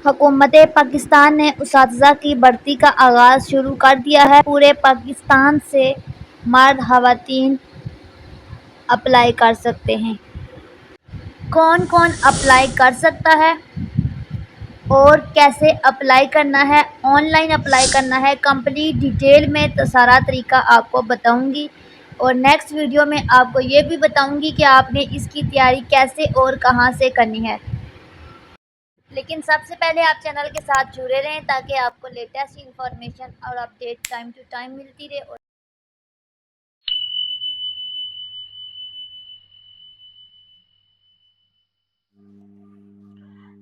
हुकूमत पाकिस्तान ने उसातिज़ा की भर्ती का आगाज़ शुरू कर दिया है। पूरे पाकिस्तान से मर्द ख़वातीन अप्लाई कर सकते हैं। कौन कौन अप्लाई कर सकता है और कैसे अप्लाई करना है, ऑनलाइन अप्लाई करना है, कंप्लीट डिटेल में तो सारा तरीका आपको बताऊंगी। और नेक्स्ट वीडियो में आपको ये भी बताऊंगी कि आपने इसकी तैयारी कैसे और कहां से करनी है। लेकिन सबसे पहले आप चैनल के साथ जुड़े रहें ताकि आपको लेटेस्ट इंफॉर्मेशन और अपडेट टाइम टू टाइम मिलती रहे। और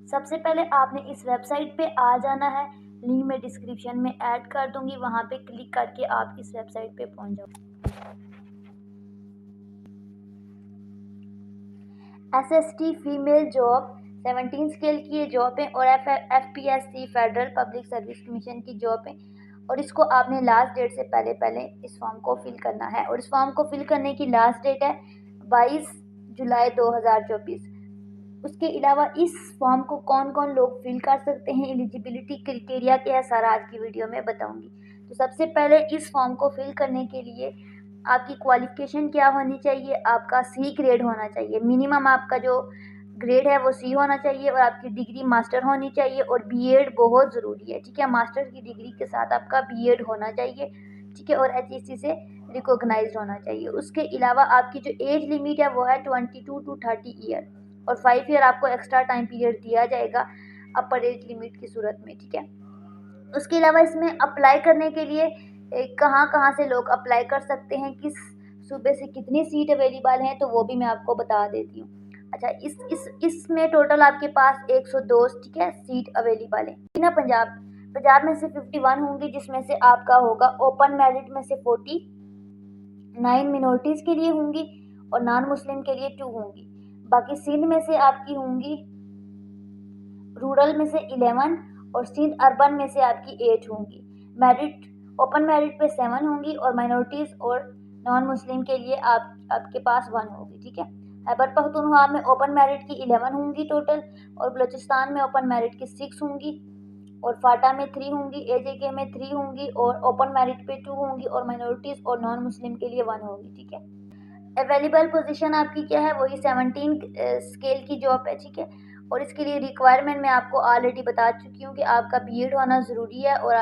सबसे पहले आपने इस वेबसाइट पे आ जाना है। लिंक मैं डिस्क्रिप्शन में ऐड कर दूंगी, वहां पे क्लिक करके आप इस वेबसाइट पे पहुंच जाओ। एसएसटी फीमेल जॉब 17 स्केल की ये जॉब है और FPSC federal public service commission की जॉब है। और इसको आपने लास्ट डेट से पहले पहले इस फॉर्म को फिल करना है। और इस फॉर्म को फिल करने की लास्ट डेट है 22 जुलाई 2024। उसके अलावा इस फॉर्म को कौन कौन लोग फिल कर सकते हैं, एलिजिबिलिटी क्राइटेरिया क्या है, सारा आज की वीडियो में बताऊंगी। तो सबसे पहले इस फॉर्म को फिल करने के लिए आपकी क्वालिफिकेशन क्या होनी चाहिए। आपका सी ग्रेड होना चाहिए, मिनिमम आपका जो ग्रेड है वो सी होना चाहिए। और आपकी डिग्री मास्टर होनी चाहिए और बीएड बहुत ज़रूरी है, ठीक है। मास्टर की डिग्री के साथ आपका बीएड होना चाहिए, ठीक है। और एचईसी से रिकॉग्नाइज्ड होना चाहिए। उसके अलावा आपकी जो एज लिमिट है वो है 22 टू 30 ईयर और 5 ईयर आपको एक्स्ट्रा टाइम पीरियड दिया जाएगा अपर एज लिमिट की सूरत में, ठीक है। उसके अलावा इसमें अप्लाई करने के लिए कहाँ कहाँ से लोग अप्लाई कर सकते हैं, किस सूबे से कितनी सीट अवेलेबल हैं, तो वो भी मैं आपको बता देती हूँ। अच्छा, इसमें टोटल आपके पास 102, ठीक है, सीट अवेलेबल है ना। पंजाब में से 51 होंगी, जिसमें से आपका होगा ओपन मेरिट में से 49 मिनोरिटीज़ के लिए होंगी और नॉन मुस्लिम के लिए 2 होंगी। बाकी सिंध में से आपकी होंगी, रूरल में से 11 और सिंध अर्बन में से आपकी 8 होंगी। मेरिट ओपन मेरिट पे 7 होंगी और माइनॉरिटीज़ और नॉन मुस्लिम के लिए आपके पास 1 होगी, ठीक है। खैबर पख्तूनख्वा में ओपन मेरिट की 11 होंगी टोटल और बलूचिस्तान में ओपन मेरिट की 6 होंगी और फाटा में 3 होंगी, एजेके में 3 होंगी और ओपन मेरिट पे 2 होंगी और माइनॉरिटीज़ और नॉन मुस्लिम के लिए 1 होगी, ठीक है। अवेलेबल पोजीशन आपकी क्या है, वही 17 स्केल की जॉब है, ठीक है। और इसके लिए रिक्वायरमेंट मैं आपको ऑलरेडी बता चुकी हूँ कि आपका बीएड होना ज़रूरी है और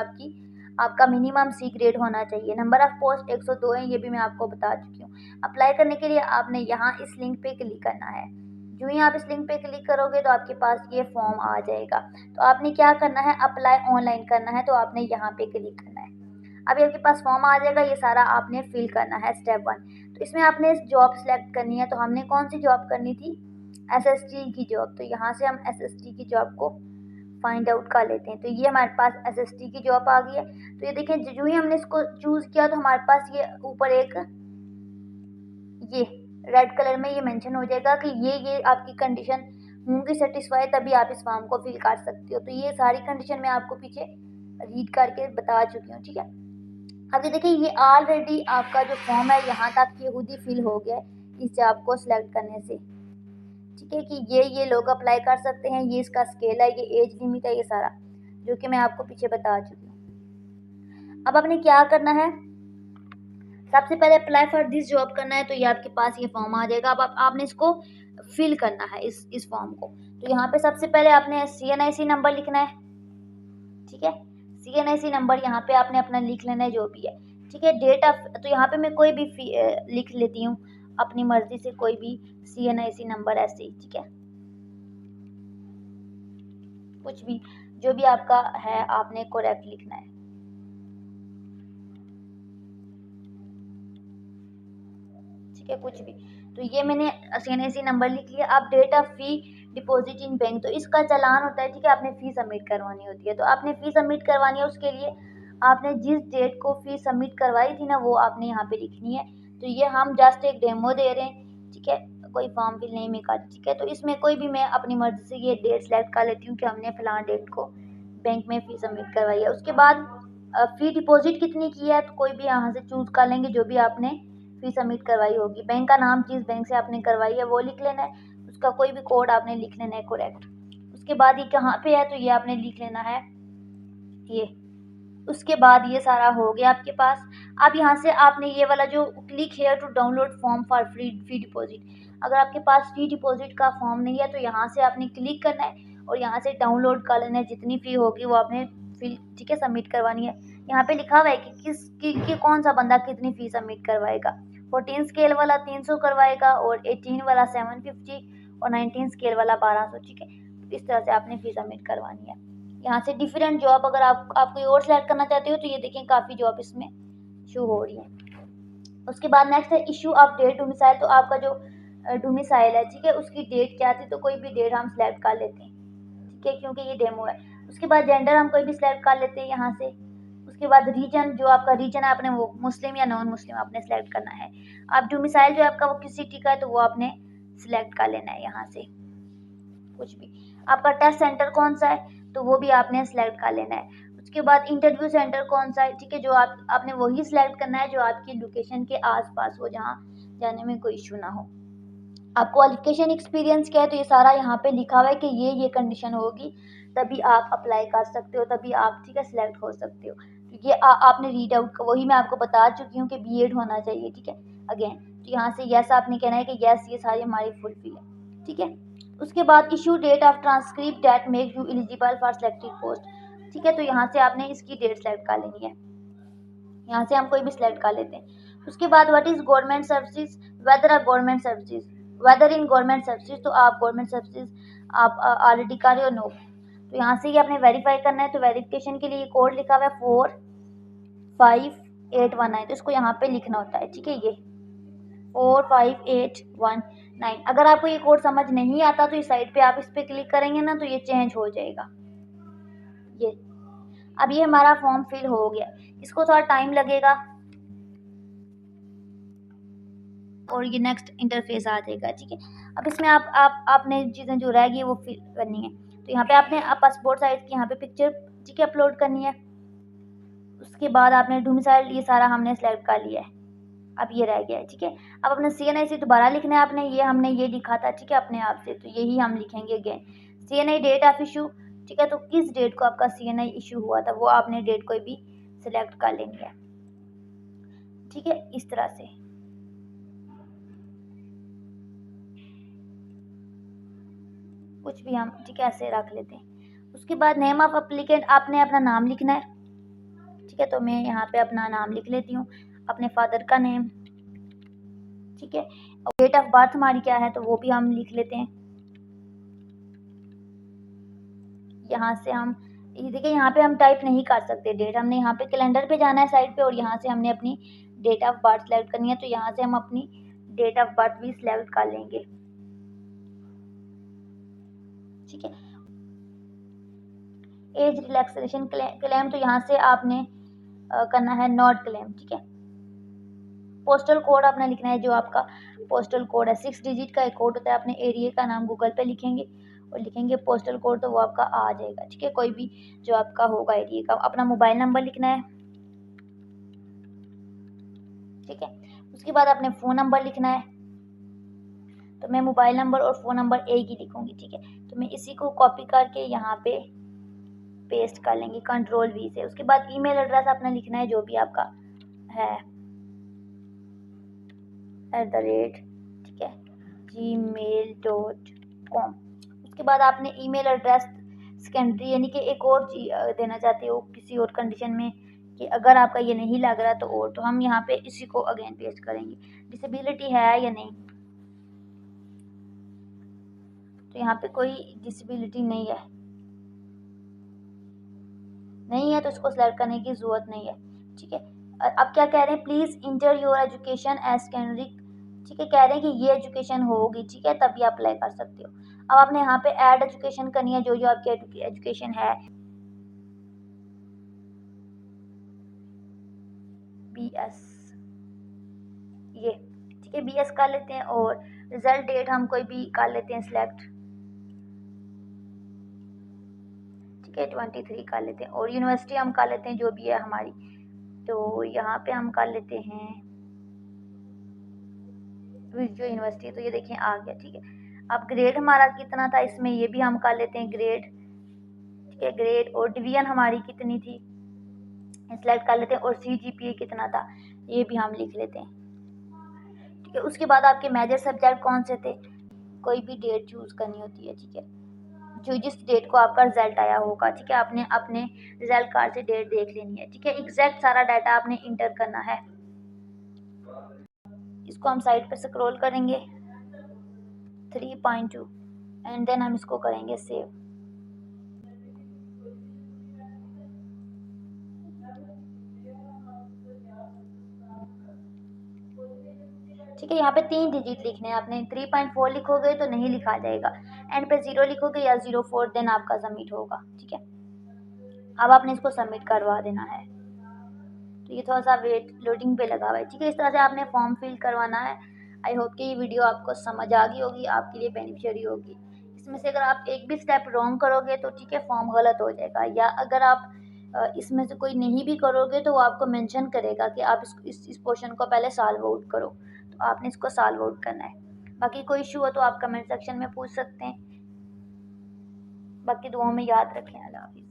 आपका मिनिमम सी ग्रेड होना चाहिए। नंबर ऑफ पोस्ट 102 है, ये भी मैं आपको बता चुकी हूँ। अप्लाई करने के लिए आपने यहाँ इस लिंक पे क्लिक करना है। जो ही आप इस लिंक पे क्लिक करोगे तो आपके पास ये फॉर्म आ जाएगा। तो आपने क्या करना है, अप्लाई ऑनलाइन करना है, तो आपने यहाँ पे क्लिक करना है। अभी आपके पास फॉर्म आ जाएगा, ये सारा आपने फिल करना है, स्टेप 1। तो इसमें आपने जॉब सेलेक्ट करनी है। तो हमने कौन सी जॉब करनी थी, एसएसटी की जॉब। तो यहाँ से हम एसएसटी की जॉब को फाइंड आउट कर लेते हैं। तो ये हमारे पास एसएसटी की जॉब आ गई है। तो ये देखें, जो ही हमने इसको चूज़ किया तो हमारे पास ये ऊपर एक ये रेड कलर में ये मेंशन हो जाएगा कि ये आपकी कंडीशन होंगी सेटिस्फाई, तभी आप इस फॉर्म को फिल कर सकते हो। तो ये सारी कंडीशन मैं आपको पीछे रीड करके बता चुकी हूँ, ठीक है। अभी देखिए, ये ऑलरेडी आपका जो फॉर्म है यहाँ तक ये खुद ही फिल हो गया है इस जॉब को सिलेक्ट करने से, ठीक है। कि ये लोग अप्लाई कर सकते हैं, ये इसका स्केल है, ये एज लिमिट है, ये सारा जो कि मैं आपको पीछे बता चुकी हूँ। अब आपने क्या करना है, सबसे पहले अप्लाई फॉर दिस जॉब करना है। तो ये आपके पास ये फॉर्म आ जाएगा। अब आपने इसको फिल करना है, इस फॉर्म को। तो यहाँ पे सबसे पहले आपने CNIC नंबर लिखना है, ठीक है। CNIC नंबर यहाँ पे आपने अपना लिख लेना है जो भी है, ठीक है। डेट ऑफ, तो यहाँ पे मैं कोई भी लिख लेती हूँ अपनी मर्जी से, कोई भी CNIC नंबर ऐसे ही, ठीक है। कुछ भी जो भी आपका है आपने करेक्ट लिखना है, ठीक है, कुछ भी। तो ये मैंने CNIC नंबर लिख लिया। अब date of fee deposit in bank, तो इसका चालान होता है, ठीक है। आपने फ़ी सबमिट करवानी होती है। तो आपने फ़ी सबमिट करवानी है, उसके लिए आपने जिस डेट को फ़ी सबमिट करवाई थी ना वो आपने यहाँ पे लिखनी है। तो ये हम जस्ट एक डेमो दे रहे हैं, ठीक है, कोई फॉर्म फिल नहीं मैं कर, ठीक है। तो इसमें कोई भी मैं अपनी मर्जी से ये डेट सेलेक्ट कर लेती हूँ कि हमने फ़लाँ डेट को बैंक में फ़ी सबमिट करवाई है। उसके बाद फ़ी डिपॉजिट कितनी की है, तो कोई भी यहाँ से चूज़ कर लेंगे जो भी आपने फ़ी सबमिट करवाई होगी। बैंक का नाम जिस बैंक से आपने करवाई है वो लिख लेना है, उसका कोई भी कोड आपने लिख लेना है करेक्ट। उसके बाद ये कहाँ पे है तो ये आपने लिख लेना है ये। उसके बाद ये सारा हो गया आपके पास। अब यहाँ से आपने ये वाला जो click here to download form for free deposit, अगर आपके पास फ्री डिपॉजिट का फॉर्म नहीं है तो यहाँ से आपने क्लिक करना है और यहाँ से डाउनलोड कर लेना है। जितनी फ़ी होगी वो आपने फिल ठीक है सबमिट करवानी है। यहाँ पे लिखा हुआ है कि कौन सा बंदा कितनी फ़ी सबमिट करवाएगा। 14 स्केल वाला 300 करवाएगा और 18 वाला 750 और 19 स्केल वाला 1200। ठीक है, इस तरह से आपने फ़ी सबमिट करवानी है। यहाँ से डिफरेंट जॉब अगर आप कोई और सेलेक्ट करना चाहते हो तो ये देखें काफ़ी जॉब इसमें शो हो रही है। उसके बाद नेक्स्ट है इशू ऑफ डेट डोमिसाइल। तो आपका जो डोमिसाइल है ठीक है उसकी डेट क्या थी, तो कोई भी डेट हम सेलेक्ट कर लेते हैं ठीक है, क्योंकि ये डेमो है। उसके बाद जेंडर हम कोई भी सिलेक्ट कर लेते हैं यहाँ से। उसके बाद रीजन, जो आपका रीजन है आपने वो मुस्लिम या नॉन मुस्लिम आपने सेलेक्ट करना है। आप डोमिसाइल जो आपका वो किस सिटी का है तो वो आपने सिलेक्ट कर लेना है यहाँ से कुछ भी। आपका टेस्ट सेंटर कौन सा है तो वो भी आपने सेलेक्ट कर लेना है। उसके बाद इंटरव्यू सेंटर कौन सा है ठीक है, जो आपने वही सिलेक्ट करना है जो आपकी लोकेशन के आसपास हो, जहाँ जाने में कोई इशू ना हो। आप क्वालिफिकेशन एक्सपीरियंस क्या है तो ये सारा यहाँ पे लिखा हुआ है कि ये कंडीशन होगी तभी आप अप्लाई कर सकते हो, तभी आप ठीक है सिलेक्ट हो सकते हो। तो ये आपने रीड आउट, वही मैं आपको बता चुकी हूँ कि बीएड होना चाहिए ठीक है। अगेन तो यहाँ से यस आपने कहना है कि यस ये सारी हमारी फुलफिल है ठीक है। उसके बाद issue date of transcript that make you eligible for selected post. ठीक है, तो यहाँ से आपने इसकी डेट सेलेक्ट कर लेनी है। यहाँ से हम कोई भी सिलेक्ट कर लेते हैं। उसके बाद what is government services, whether are government services, whether in government services, तो आप गवर्नमेंट सर्विसेज आप ऑलरेडी कर रहे हो नो। तो यहाँ से ही आपने वेरीफाई करना है। तो वेरिफिकेशन के लिए कोड लिखा हुआ है 45819, तो इसको यहाँ पे लिखना होता है ठीक है, ये 45819। अगर आपको ये कोड समझ नहीं आता तो इस साइड पे आप इस पे क्लिक करेंगे ना तो ये चेंज हो जाएगा। ये अब ये हमारा फॉर्म फिल हो गया, इसको थोड़ा टाइम लगेगा और ये नेक्स्ट इंटरफेस आ जाएगा ठीक है। अब इसमें आपने चीज़ें जो रहेगी वो फिल करनी है। तो यहाँ पे आपने पासपोर्ट साइज की यहाँ पे पिक्चर ठीक है अपलोड करनी है। उसके बाद आपने डोमिसाइल ये सारा हमने सेलेक्ट कर लिया है, अब ये रह गया है ठीक है। अब अपने CNI से दोबारा लिखना है आपने, ये हमने ये लिखा था ठीक है अपने आप से, तो यही हम लिखेंगे again. CNI date of issue ठीक है, तो किस डेट को आपका CNI इशू हुआ था वो आपने डेट कोई भी सिलेक्ट कर लेनी है ठीक है, इस तरह से। कुछ भी हम ठीक है ऐसे रख लेते हैं। उसके बाद नेम ऑफ एप्लीकेंट आपने अपना नाम लिखना है ठीक है, तो मैं यहाँ पे अपना नाम लिख लेती हूँ, अपने फादर का नेम ठीक है। और डेट ऑफ बर्थ हमारी क्या है तो वो भी हम लिख लेते हैं। यहाँ से हम ये देखिए यहाँ पे हम टाइप नहीं कर सकते डेट, हमने यहाँ पे कैलेंडर पे जाना है साइड पे और यहाँ से हमने अपनी डेट ऑफ बर्थ सेलेक्ट करनी है। तो यहाँ से हम अपनी डेट ऑफ बर्थ भी सिलेक्ट कर लेंगे ठीक है। एज रिलैक्सेशन क्लेम, तो यहाँ से आपने करना है नॉट क्लेम ठीक है। पोस्टल कोड आपने लिखना है, जो आपका पोस्टल कोड है 6 डिजिट का एक कोड होता है। अपने एरिया का नाम गूगल पे लिखेंगे और लिखेंगे पोस्टल कोड तो वो आपका आ जाएगा ठीक है, कोई भी जो आपका होगा एरिया का। अपना मोबाइल नंबर लिखना है ठीक है। उसके बाद अपने फ़ोन नंबर लिखना है, तो मैं मोबाइल नंबर और फ़ोन नंबर एक ही लिखूंगी ठीक है। तो मैं इसी को कॉपी करके यहाँ पे पेस्ट कर लेंगे Ctrl+V से। उसके बाद ईमेल एड्रेस अपना लिखना है जो भी आपका है @ ठीक है gmail.com। उसके बाद आपने ईमेल एड्रेस सेकेंडरी यानी कि एक और देना चाहते हो किसी और कंडीशन में कि अगर आपका ये नहीं लग रहा तो हम यहाँ पे इसी को अगेन पेस्ट करेंगे, डिसेबिलिटी है या नहीं। तो यहाँ पे कोई डिसेबिलिटी नहीं है तो इसको सिलेक्ट करने की ज़रूरत नहीं है ठीक है। अब क्या कह रहे हैं, please enter your education as secondary ठीक है, कह रहे हैं कि ये एजुकेशन होगी ठीक है तभी आप अप्लाई कर सकते हो। अब आपने यहाँ पे ऐड एजुकेशन करनी है, जो आपकी एजुकेशन है BS ये ठीक है, BS कर लेते हैं। और रिजल्ट डेट हम कोई भी कर लेते हैं सिलेक्ट ठीक है 23 कर लेते हैं। और यूनिवर्सिटी हम कर लेते हैं जो भी है हमारी, तो यहाँ पे हम कर लेते हैं जो यूनिवर्सिटी, तो ये देखें आ गया ठीक है। अब ग्रेड हमारा कितना था इसमें, ये भी हम कर लेते हैं ग्रेड, ठीक है। ग्रेड और डिवीजन हमारी कितनी थी सिलेक्ट कर लेते हैं, और CGPA कितना था ये भी हम लिख लेते हैं, ठीक है। उसके बाद आपके मेजर सब्जेक्ट कौन से थे, कोई भी डेट चूज़ करनी होती है, ठीक है, जो जिस डेट को आपका रिजल्ट आया होगा, ठीक है। आपने अपने रिजल्ट कार्ड से डेट देख लेनी है, ठीक है। एग्जैक्ट सारा डाटा आपने इंटर करना है। इसको हम साइड पे स्क्रॉल करेंगे 3.2 एंड देन हम इसको करेंगे सेव। ठीक है, यहाँ पे 3 डिजिट लिखने हैं आपने। 3.4 लिखोगे तो नहीं लिखा जाएगा, एंड पे 0 लिखोगे या 04 देन आपका सबमिट होगा, ठीक है। अब आपने इसको सबमिट करवा देना है। तो ये थोड़ा सा वेट लोडिंग पे लगा हुआ है, ठीक है। इस तरह से आपने फॉर्म फिल करवाना है। आई होप कि ये वीडियो आपको समझ आ गई होगी, आपके लिए बेनिफिशियरी होगी। इसमें से अगर आप एक भी स्टेप रॉन्ग करोगे तो ठीक है फॉर्म गलत हो जाएगा, या अगर आप इसमें से कोई नहीं भी करोगे तो वो आपको मेंशन करेगा कि आप इस पोर्शन को पहले सॉल्व आउट करो, तो आपने इसको सॉल्व आउट करना है। बाकी कोई इशू हो तो आप कमेंट सेक्शन में पूछ सकते हैं। बाकी दुआओं में याद रखें। अल्लाह हाफिज़।